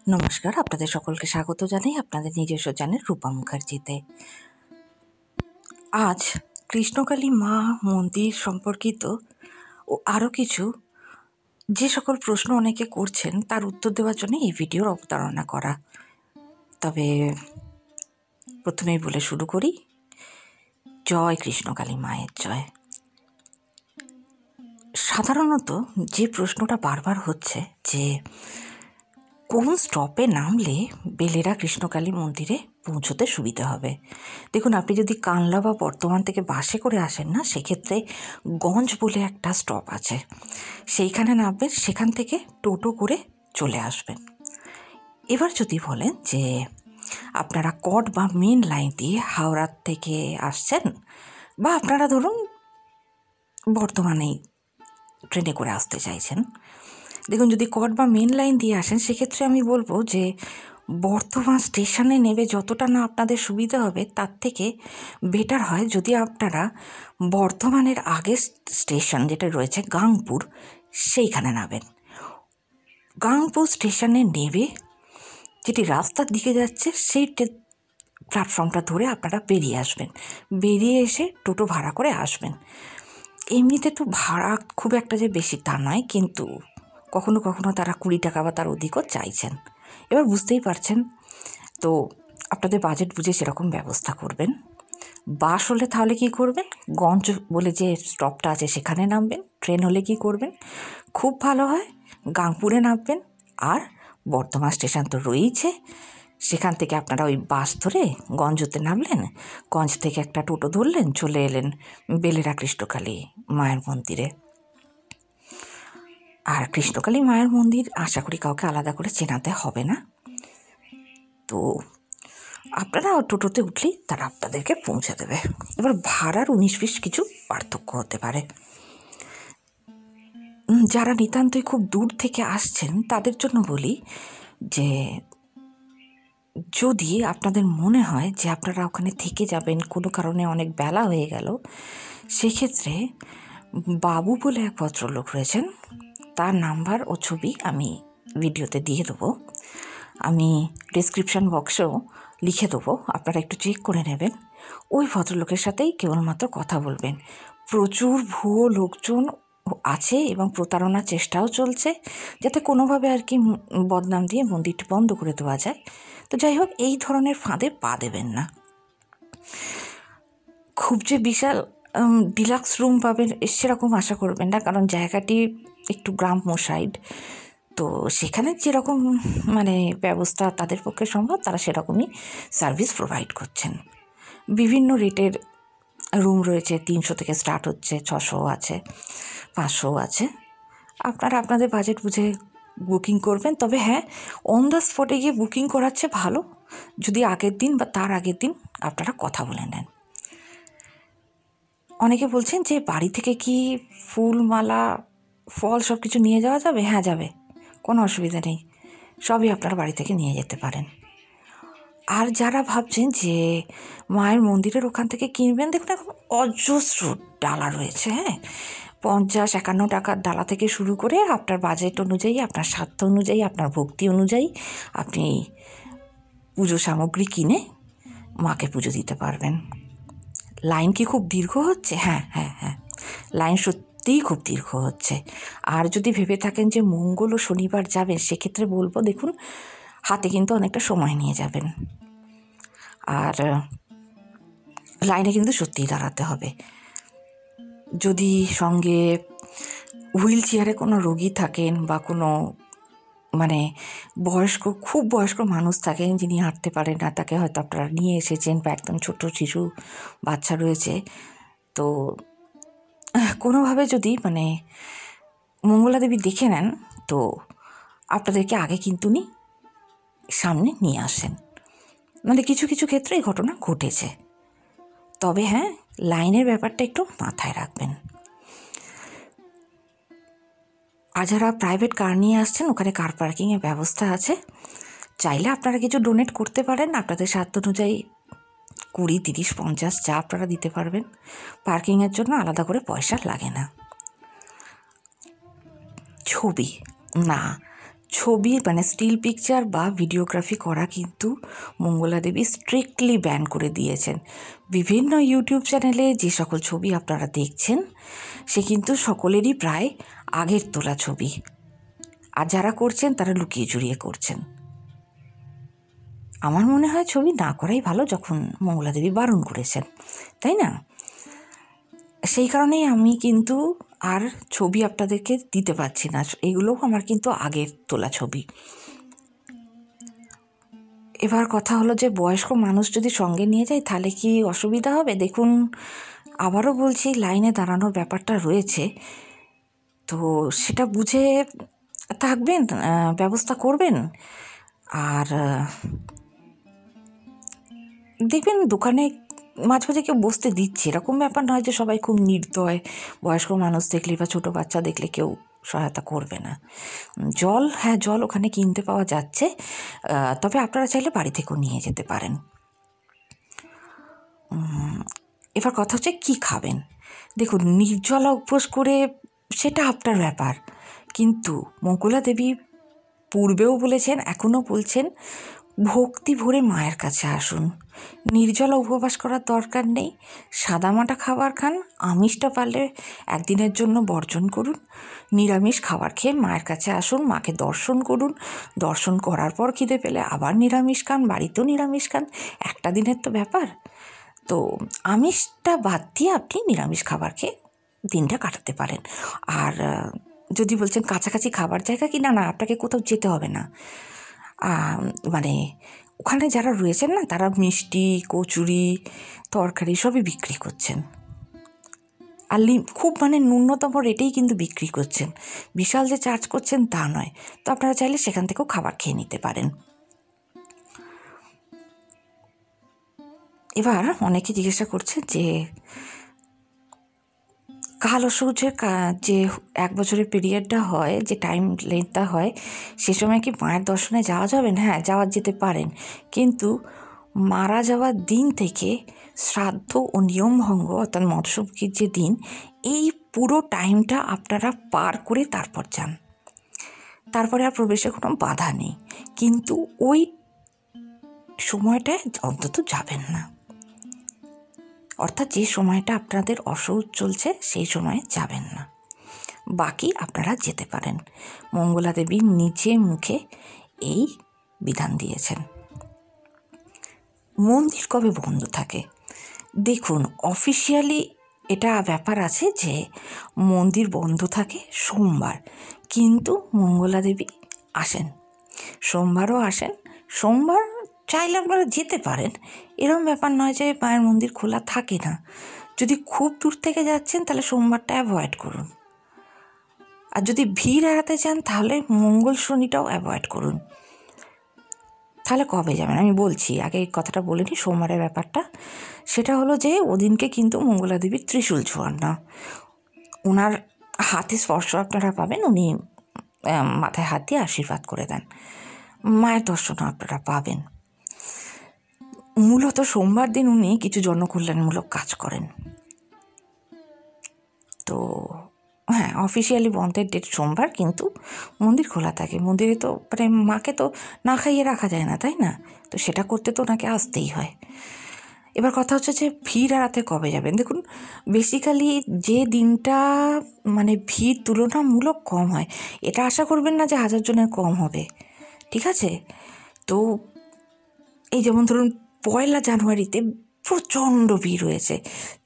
নমস্কার, আপনাদের সকলকে স্বাগত জানাই আপনাদের নিজস্ব চ্যানেল রূপা মুখার্জিতে। আজ কৃষ্ণকালী মা মন্দির সম্পর্কিত ও আরও কিছু যে সকল প্রশ্ন অনেকে করছেন তার উত্তর দেওয়ার জন্য এই ভিডিওর অবতারণা করা। তবে প্রথমেই বলে শুরু করি, জয় কৃষ্ণকালী মায়ের জয়। সাধারণত যে প্রশ্নটা বারবার হচ্ছে যে কোন স্টপে নামলে বেলেরা কৃষ্ণকালী মন্দিরে পৌঁছতে সুবিধা হবে। দেখুন, আপনি যদি কানলা বা বর্ধমান থেকে বাসে করে আসেন না, সেক্ষেত্রে গঞ্জ বলে একটা স্টপ আছে, সেইখানে নামবেন, সেখান থেকে টোটো করে চলে আসবেন। এবার যদি বলেন যে আপনারা কট বা মেন লাইন দিয়ে হাওড়া থেকে আসছেন, বা আপনারা ধরুন বর্ধমানেই ট্রেনে করে আসতে চাইছেন, দেখুন যদি কট বা মেন লাইন দিয়ে আসেন সেক্ষেত্রে আমি বলবো যে বর্ধমান স্টেশনে নেমে যতটা না আপনাদের সুবিধা হবে তার থেকে বেটার হয় যদি আপনারা বর্ধমানের আগের স্টেশন যেটা রয়েছে গাংপুর, সেইখানে নামেন। গাংপুর স্টেশনে নেমে যেটি রাস্তার দিকে যাচ্ছে সেই প্ল্যাটফর্মটা ধরে আপনারা বেরিয়ে আসবেন। বেরিয়ে এসে টোটো ভাড়া করে আসবেন। এমনিতে তো ভাড়া খুব একটা যে বেশি তা নয়, কিন্তু কখনো কখনো তারা 20 টাকা বা তার অধিকও চাইছেন। এবার বুঝতেই পারছেন, তো আপনাদের বাজেট বুঝে সেরকম ব্যবস্থা করবেন। বাস হলে তাহলে কি করবেন, গঞ্জ বলে যে স্টপটা আছে সেখানে নামবেন। ট্রেন হলে কি করবেন, খুব ভালো হয় গাংপুরে নামবেন, আর বর্ধমান স্টেশন তো রয়েইছে, সেখান থেকে আপনারা ওই বাস ধরে গঞ্জতে নামলেন, গঞ্জ থেকে একটা টোটো ধরলেন, চলে এলেন বেলেরা কৃষ্ণকালী মায়ের মন্দিরে। আর কৃষ্ণকালী মায়ের মন্দির আশা করি কাউকে আলাদা করে চেনাতে হবে না, তো আপনারা টোটোতে উঠলেই তারা আপনাদেরকে পৌঁছে দেবে। এবার ভাড়ার 19-20 কিছু পার্থক্য হতে পারে। যারা নিতান্তই খুব দূর থেকে আসছেন তাদের জন্য বলি যে যদি আপনাদের মনে হয় যে আপনারা ওখানে থেকে যাবেন, কোনো কারণে অনেক বেলা হয়ে গেল, সেক্ষেত্রে বাবু বলে এক ভদ্রলোক রয়েছেন, তার নাম্বার ও ছবি আমি ভিডিওতে দিয়ে দেবো, আমি ডেসক্রিপশন বক্সেও লিখে দেবো, আপনারা একটু চেক করে নেবেন। ওই ভদ্রলোকের সাথেই কেবলমাত্র কথা বলবেন। প্রচুর ভুয়ো লোকজন আছে এবং প্রতারণার চেষ্টাও চলছে, যাতে কোনোভাবে আর কি বদনাম দিয়ে মন্দিরটি বন্ধ করে দেওয়া যায়। তো যাই হোক, এই ধরনের ফাঁদে পা দেবেন না। খুব যে বিশাল ডিলাক্স রুম পাবেন সেরকম আশা করবেন না, কারণ জায়গাটি একটু গ্রাম্য সাইড, তো সেখানে যেরকম ব্যবস্থা তাদের পক্ষে সম্ভব তারা সেরকমই সার্ভিস প্রোভাইড করছেন। বিভিন্ন রেটের রুম রয়েছে, 300 থেকে স্টার্ট হচ্ছে, 600 আছে, 500 আছে। আপনারা আপনাদের বাজেট বুঝে বুকিং করবেন। তবে হ্যাঁ, অন দ্য স্পটে গিয়ে বুকিং করাচ্ছে ভালো, যদি আগের দিন বা তার আগের দিন আপনারা কথা বলে নেন। অনেকে বলছেন যে বাড়ি থেকে কি ফুল, মালা, ফল সব কিছু নিয়ে যাওয়া যাবে? হ্যাঁ, যাবে, কোনো অসুবিধা নেই, সবই আপনারা বাড়ি থেকে নিয়ে যেতে পারেন। আর যারা ভাবছেন যে মায়ের মন্দিরের ওখান থেকে কিনবেন, দেখুন এখন অজস্র ডালা রয়েছে। হ্যাঁ, 50-51 টাকার ডালা থেকে শুরু করে আপনার বাজেট অনুযায়ী, আপনার সাধ্য অনুযায়ী, আপনার ভক্তি অনুযায়ী আপনি পুজো সামগ্রী কিনে মাকে পুজো দিতে পারবেন। লাইন কি খুব দীর্ঘ হচ্ছে? হ্যাঁ হ্যাঁ হ্যাঁ, লাইন সত্যিই খুব দীর্ঘ হচ্ছে। আর যদি ভেবে থাকেন যে মঙ্গল ও শনিবার যাবেন, সেক্ষেত্রে বলবো দেখুন হাতে কিন্তু অনেকটা সময় নিয়ে যাবেন, আর লাইনে কিন্তু সত্যিই দাঁড়াতে হবে। যদি সঙ্গে হুইল চেয়ারে কোনো রোগী থাকেন বা কোনো খুব বয়স্ক মানুষ থাকেন যিনি হাঁটতে পারেন না, তাকে হয়তো আপনারা নিয়ে এসেছেন, বা একদম ছোট শিশু বাচ্চা রয়েছে, তো কোনোভাবে যদি মঙ্গলা দেবী দেখে নেন, তো আপনাদেরকে আগে কিন্তু সামনে নিয়ে আসেন। কিছু কিছু ক্ষেত্রে এই ঘটনা ঘটেছে। তবে হ্যাঁ, লাইনের ব্যাপারটা একটু মাথায় রাখবেন। আর যারা প্রাইভেট কার নিয়ে আসছেন, ওখানে কার পার্কিংয়ের ব্যবস্থা আছে, চাইলে আপনারা কিছু ডোনেট করতে পারেন, আপনাদের সাধ্য অনুযায়ী 20, 30, 50 যা আপনারা দিতে পারবেন। পার্কিংয়ের জন্য আলাদা করে পয়সা লাগে না। ছবি ছবি মানে স্টিল পিকচার বা ভিডিওগ্রাফি করা কিন্তু মঙ্গলা দেবী স্ট্রিক্টলি ব্যান করে দিয়েছেন। বিভিন্ন ইউটিউব চ্যানেলে যে সকল ছবি আপনারা দেখছেন সে কিন্তু সকলেরই প্রায় আগের তোলা ছবি, আর যারা করছেন তারা লুকিয়ে চুরিয়ে করছেন। আমার মনে হয় ছবি না করাই ভালো, যখন মঙ্গলা দেবী বারণ করেছেন, তাই না? সেই কারণেই আমি কিন্তু আর ছবি আপনাদেরকে দিতে পারছি না। এগুলোও আমার কিন্তু আগের তোলা ছবি। এবার কথা হলো যে বয়স্ক মানুষ যদি সঙ্গে নিয়ে যায় তাহলে কি অসুবিধা হবে? দেখুন, আবারও বলছি, লাইনে দাঁড়ানোর ব্যাপারটা রয়েছে, তো সেটা বুঝে থাকবেন, ব্যবস্থা করবেন। আর দেখবেন দোকানে মাঝে মাঝে কেউ বসতে দিচ্ছে, এরকম ব্যাপার নয় যে সবাই খুব নির্দয়, বয়স্ক মানুষ দেখলে বা ছোটো বাচ্চা দেখলে কেউ সহায়তা করবে না। জল, হ্যাঁ জল ওখানে কিনতে পাওয়া যাচ্ছে, তবে আপনারা চাইলে বাড়ি থেকেও নিয়ে যেতে পারেন। এবার কথা হচ্ছে কী খাবেন। দেখুন, নির্জলা উপোস করে সেটা আপনার ব্যাপার, কিন্তু মঙ্গলা দেবী পূর্বেও বলেছেন, এখনও বলছেন, ভক্তি ভরে মায়ের কাছে আসুন। নির্জলা উপবাস করার দরকার নেই, সাদামাটা খাবার খান, আমিষটা পারলে একদিনের জন্য বর্জন করুন, নিরামিষ খাবার খেয়ে মায়ের কাছে আসুন, মাকে দর্শন করুন, দর্শন করার পর খিদে পেলে আবার নিরামিষ খান, বাড়িতেও নিরামিষ খান, একটা দিনের তো ব্যাপার। তো আমিষটা বাদ দিয়ে আপনি নিরামিষ খাবার খেয়ে দিনটা কাটাতে পারেন। আর যদি বলছেন কাছাকাছি খাবার জায়গা কি, না না, আপনাকে কোথাও যেতে হবে না। মানে ওখানে যারা রয়েছেন না, তারা মিষ্টি, কচুরি, তরকারি সবই বিক্রি করছেন, আর খুব মানে ন্যূনতম রেটেই কিন্তু বিক্রি করছেন, বিশাল যে চার্জ করছেন তা নয়। তো আপনারা চাইলে সেখান থেকেও খাবার খেয়ে নিতে পারেন। এবার অনেকে জিজ্ঞাসা করছে যে কাল অসহ্যের যে 1 বছরের পিরিয়ডটা হয়, যে টাইম লেন্থটা হয়, সে সময় কি মায়ের দর্শনে যাওয়া যাবে? হ্যাঁ, যাওয়া যেতে পারেন, কিন্তু মারা যাওয়ার দিন থেকে শ্রাদ্ধ ও নিয়মভঙ্গ অর্থাৎ মৎস্যভোগীর যে দিন, এই পুরো টাইমটা আপনারা পার করে তারপর যান। তারপরে আর প্রবেশে কোনো বাধা নেই, কিন্তু ওই সময়টায় অন্তত যাবেন না। অর্থাৎ যে সময়টা আপনাদের অসহ্য চলছে সেই সময়ে যাবেন না, বাকি আপনারা যেতে পারেন। মঙ্গলা দেবী নিজে মুখে এই বিধান দিয়েছেন। মন্দির কবে বন্ধ থাকে? দেখুন, অফিসিয়ালি এটা ব্যাপার আছে যে মন্দির বন্ধ থাকে সোমবার, কিন্তু মঙ্গলা দেবী আসেন, সোমবারও আসেন। সোমবার চাইলে আপনারা যেতে পারেন, এরকম ব্যাপার নয় যে মায়ের মন্দির খোলা থাকে না। যদি খুব দূর থেকে যাচ্ছেন তাহলে সোমবারটা অ্যাভয়েড করুন, আর যদি ভিড় এড়াতে চান তাহলে মঙ্গল শনিটাও অ্যাভয়েড করুন। তাহলে কবে যাবেন আমি বলছি, আগে এই কথাটা বলে নিই সোমবারের ব্যাপারটা। সেটা হলো যে ওদিনকে কিন্তু মঙ্গলা দেবীর ত্রিশূল ছোঁয়ান না, ওনার হাতে স্পর্শ আপনারা পাবেন, উনি মাথায় হাত দিয়ে আশীর্বাদ করে দেন, মায়ের দর্শনও আপনারা পাবেন। মূলত সোমবার দিন উনি কিছু জনকল্যাণমূলক কাজ করেন। তো হ্যাঁ, অফিসিয়ালি বন্ধের ডেট সোমবার, কিন্তু মন্দির খোলা থাকে। মন্দিরে তো মানে মাকে তো না খাইয়ে রাখা যায় না, তাই না? তো সেটা করতে তো ওনাকে আসতেই হয়। এবার কথা হচ্ছে যে ভিড় এড়াতে কবে যাবেন। দেখুন, বেসিক্যালি যে দিনটা মানে ভিড় তুলনামূলক কম হয়, এটা আশা করবেন না যে 1000 জনের কম হবে, ঠিক আছে? তো এই যেমন ধরুন 1 জানুয়ারিতে প্রচণ্ড ভিড় হয়েছে,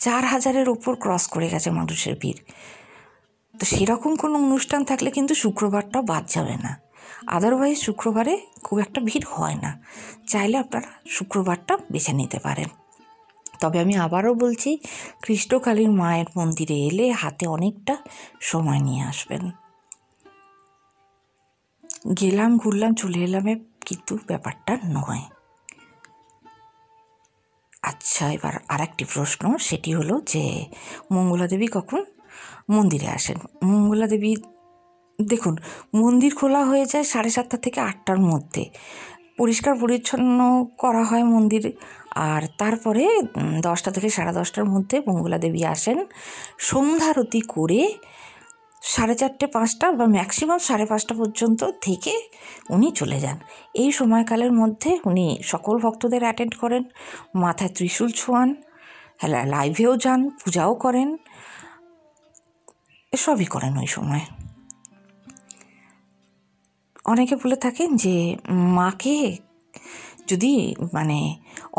4000-এর ওপর ক্রস করে গেছে মানুষের ভিড়। তো সেরকম কোনো অনুষ্ঠান থাকলে কিন্তু শুক্রবারটাও বাদ যাবে না, আদারওয়াইজ শুক্রবারে খুব একটা ভিড় হয় না, চাইলে আপনারা শুক্রবারটা বেছে নিতে পারেন। তবে আমি আবারও বলছি, কৃষ্ণকালীর মায়ের মন্দিরে এলে হাতে অনেকটা সময় নিয়ে আসবেন। গেলাম, ঘুরলাম, চলে এলামে কিন্তু ব্যাপারটা নয়। আচ্ছা, এবার আর একটি প্রশ্ন, সেটি হলো যে মঙ্গলা দেবী কখন মন্দিরে আসেন? মঙ্গলা দেবী, দেখুন, মন্দির খোলা হয়ে যায় 7:30 থেকে 8টার মধ্যে, পরিষ্কার পরিচ্ছন্ন করা হয় মন্দির, আর তারপরে 10টা থেকে 10:30টার মধ্যে মঙ্গলা দেবী আসেন। সন্ধ্যারতি করে 4:30 5টা বা ম্যাক্সিমাম 5:30 পর্যন্ত থেকে উনি চলে যান। এই সময়কালের মধ্যে উনি সকল ভক্তদের অ্যাটেন্ড করেন, মাথায় ত্রিশূল ছোঁয়ান, লাইভেও যান, পূজাও করেন, সবই করেন ওই সময়। অনেকে বলে থাকেন যে মাকে যদি মানে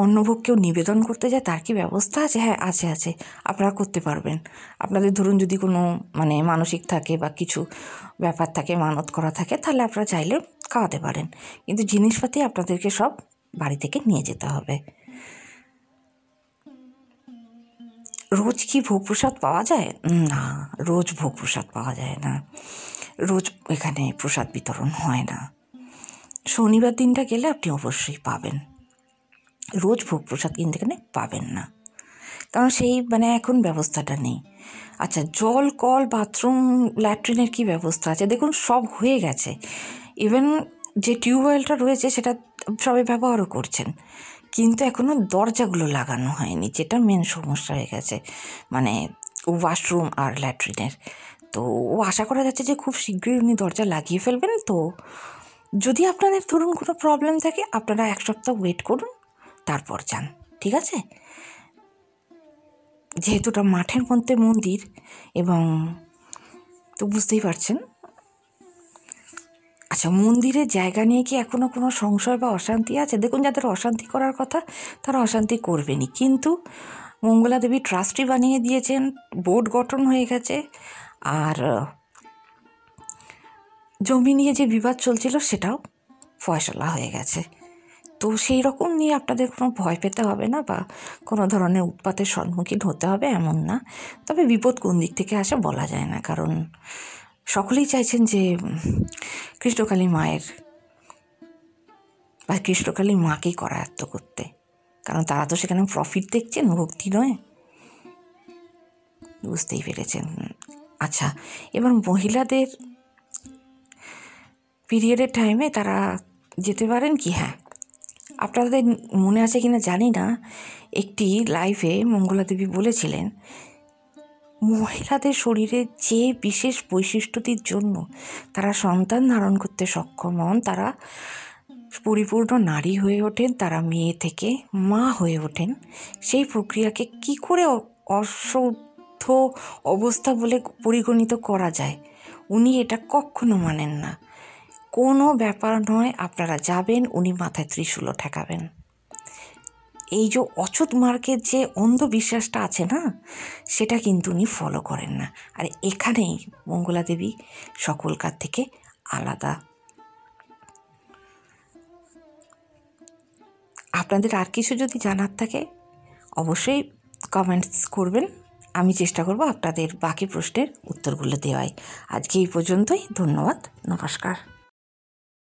অন্নভোগ কেউ নিবেদন করতে যায় তার কি ব্যবস্থা আছে? হ্যাঁ, আছে, আপনারা করতে পারবেন। আপনাদের ধরুন যদি কোনো মানে মানসিক থাকে বা কিছু ব্যাপার থাকে, মানত করা থাকে, তাহলে আপনারা চাইলে খাওয়াতে পারেন, কিন্তু জিনিসপাতি আপনাদেরকে সব বাড়ি থেকে নিয়ে যেতে হবে। রোজ কি ভোগ প্রসাদ পাওয়া যায়? না, রোজ ভোগ প্রসাদ পাওয়া যায় না, রোজ এখানে প্রসাদ বিতরণ হয় না। শনিবার দিনটা গেলে আপনি অবশ্যই পাবেন, রোজ ভোগ প্রসাদ কিন্তু এখানে পাবেন না, কারণ সেই মানে এখন ব্যবস্থাটা নেই। আচ্ছা, জল, কল, বাথরুম, ল্যাট্রিনের কি ব্যবস্থা আছে? দেখুন সব হয়ে গেছে, ইভেন যে টিউবওয়েলটা রয়েছে সেটা সবাই ব্যবহারও করছেন, কিন্তু এখনও দরজাগুলো লাগানো হয়নি, যেটা মেন সমস্যা হয়ে গেছে, মানে ওয়াশরুম আর ল্যাট্রিনের। তো আশা করা যাচ্ছে যে খুব শীঘ্রই উনি দরজা লাগিয়ে ফেলবেন। তো যদি আপনাদের ধরুন কোনো প্রবলেম থাকে, আপনারা 1 সপ্তাহ ওয়েট করুন, তারপর যান, ঠিক আছে? যেহেতু ওটা মাঠের মধ্যে মন্দির, এবং তো বুঝতেই পারছেন। আচ্ছা, মন্দিরের জায়গা নিয়ে কি এখনও কোনো সংশয় বা অশান্তি আছে? দেখুন, যাদের অশান্তি করার কথা তারা অশান্তি করবেনই, কিন্তু মঙ্গলা দেবী ট্রাস্টি বানিয়ে দিয়েছেন, বোর্ড গঠন হয়ে গেছে, আর জমি নিয়ে যে বিবাদ চলছিল সেটাও ফয়সলা হয়ে গেছে। তো সেই রকম নিয়ে আপনাদের কোনো ভয় পেতে হবে না বা কোনো ধরনের উৎপাতের সম্মুখীন হতে হবে এমন না। তবে বিপদ কোন দিক থেকে আসে বলা যায় না, কারণ সকলেই চাইছেন যে কৃষ্ণকালী মায়ের বা কৃষ্ণকালী মাকেই করায়ত্ত করতে, কারণ তারা তো সেখানে প্রফিট দেখছেন, ভক্তি নয়। বুঝতেই পেরেছেন। আচ্ছা, এবার মহিলাদের পিরিয়ডের টাইমে তারা যেতে পারেন কি? হ্যাঁ, আপনাদের মনে আছে কিনা জানি না, একটি লাইভে মঙ্গলা দেবী বলেছিলেন মহিলাদের শরীরে যে বিশেষ বৈশিষ্ট্যটির জন্য তারা সন্তান ধারণ করতে সক্ষম হন, তারা পরিপূর্ণ নারী হয়ে ওঠেন, তারা মেয়ে থেকে মা হয়ে ওঠেন, সেই প্রক্রিয়াকে কি করে অশুদ্ধ অবস্থা বলে পরিগণিত করা যায়, উনি এটা কখনো মানেন না। কোনো ব্যাপার নয়, আপনারা যাবেন, উনি মাথায় ত্রিশূলও ঠেকাবেন। এই যে অচ্যুত মার্গের যে অন্ধবিশ্বাসটা আছে না, সেটা কিন্তু উনি ফলো করেন না। আর এখানেই মঙ্গলা দেবী সকলকার থেকে আলাদা। আপনাদের আর কিছু যদি জানার থাকে অবশ্যই কমেন্টস করবেন, আমি চেষ্টা করব আপনাদের বাকি প্রশ্নের উত্তরগুলো দেওয়াই। আজকে এই পর্যন্তই, ধন্যবাদ, নমস্কার।